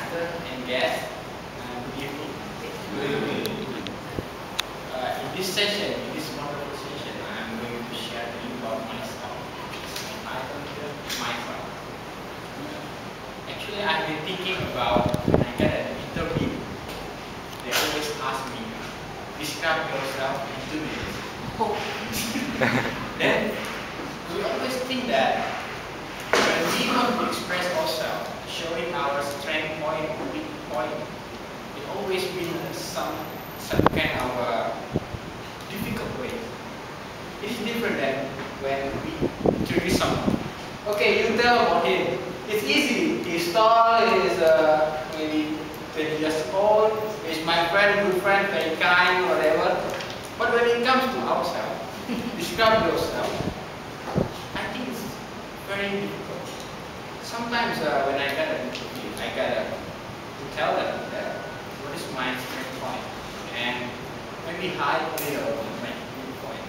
Toastmaster and guest. Good evening. Good evening. In this session, in this wonderful session, I'm going to share to you about myself. I consider myself. Actually, I've been thinking about when I get an interview. They always ask me, describe yourself in 2 minutes. Then we always think that when we want to express ourselves, showing our strength point, weak point, it always been some kind of difficult way. It is different than when we introduce someone. Okay, you tell about him. It's easy. He's tall. He's maybe 20 years old. He's my friend, good friend, very kind, whatever. But when it comes to ourselves, describe yourself, I think it's very difficult. Sometimes when I get an interview, I gotta tell them that what is my strength point and maybe hide a little on my weak point.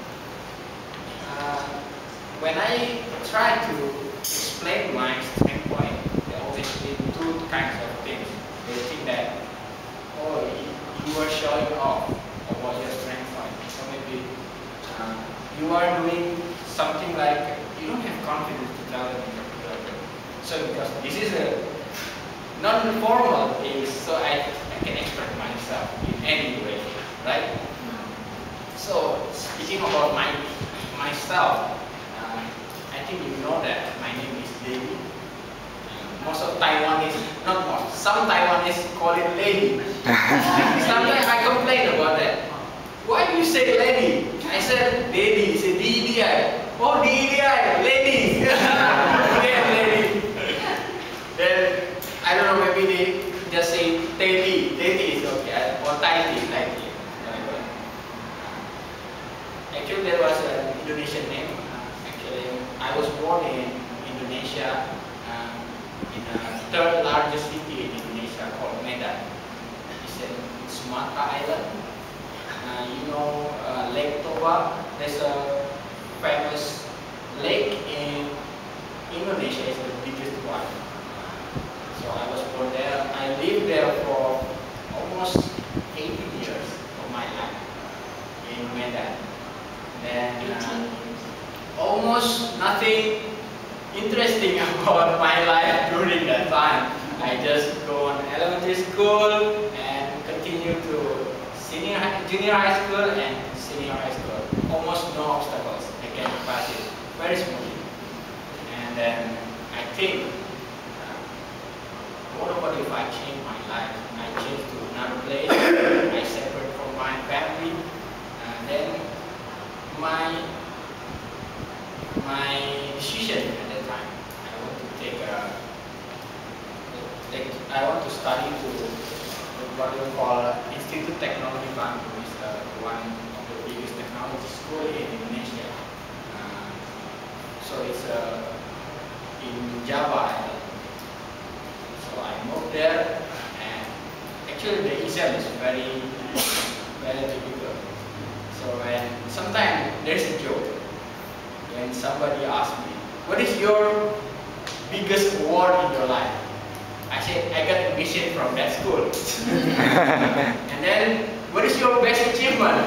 When I try to explain my strength point, they always do two kinds of things. They think that, oh, you are showing off about your strength point. So maybe you are doing something like you don't have confidence to tell them. So because this is a non-formal thing, so I can express myself in any way, right? So speaking about myself, I think you know that my name is Lady. Most of Taiwanese, not most, some Taiwanese call it Lady. Sometimes I complain about that. Why do you say lady? I said lady, say D-E-D-I. Oh, D-E-D-I, ladies. Yeah, lady. Then, I don't know, maybe they just say Teddy. Teddy is okay, or Tiny. Actually, there was an Indonesian name. Actually, I was born in Indonesia, in the third largest city in Indonesia called Medan. It's in Sumatra Island. You know Lake Toba. There's a famous lake in Indonesia. It's the biggest one. So I was born there. I lived there for almost 18 years of my life in Medan. Then almost nothing interesting about my life during that time. I just go on elementary school and continue to junior high school and senior high school. Almost no obstacles. I can pass it very smoothly. And then I think, what about if I change my life? I change to another place. I separate from my family. And then my decision at that time, I want to study to what we call Institute Technology Bandung, is one of the biggest technology school in Indonesia. So it's in Java Island. So I moved there, and actually the exam is very, very difficult. So sometimes there's a joke when somebody asks me, "What is your biggest award in your life?" I said, I got admission from that school. And then, what is your best achievement?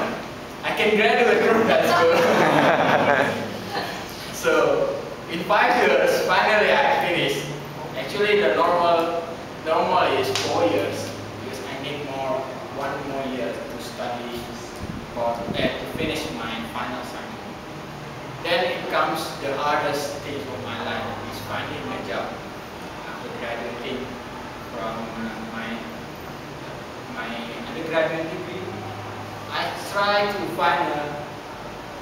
I can graduate from that school. So, in 5 years, finally I finished. Actually, the normal is 4 years, because I need one more year to study to finish my final assignment. Then it comes the hardest stage of my life, is finding a job. Graduating from my undergraduate degree, I try to find a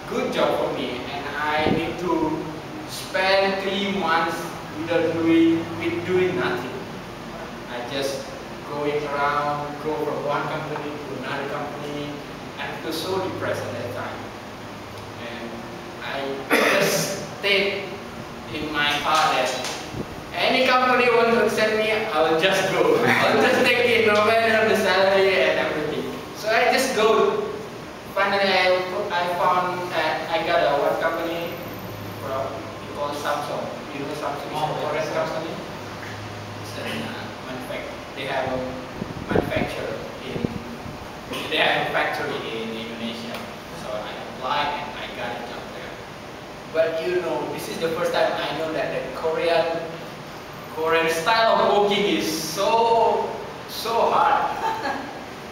good job for me, and I need to spend 3 months without doing nothing. I just going around, go from one company to another company, and I feel so depressed at that time. And I just stayed in my heart that any company want to accept me, I will just go. I will just take it, no matter the salary and everything. So I just go. Finally, I found I got one company from called Samsung. You know Samsung is a foreign company. It's a they have a manufacturer in they have a factory in Indonesia. So I applied and I got a job there. But you know, this is the first time I know that the Korean style of working is so hard.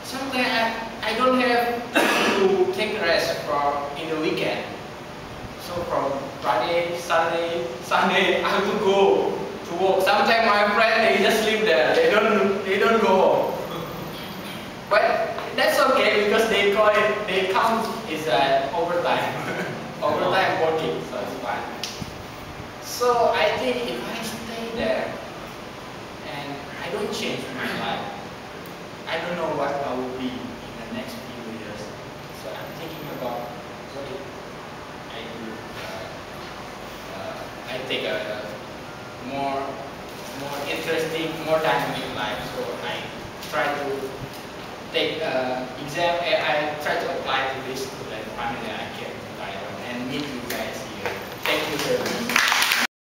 Sometimes I don't have to take rest in the weekend. So from Friday, Saturday, Sunday, I have to go to work. Sometimes my friends they just sleep there. They don't go home. But that's okay because they count is overtime, overtime working, so it's fine. So I think if I stay there and I don't change my life, I don't know what I will be in the next few years. So I'm thinking about what if I do. I take a more interesting, more dynamic life. So I try to take exam. I try to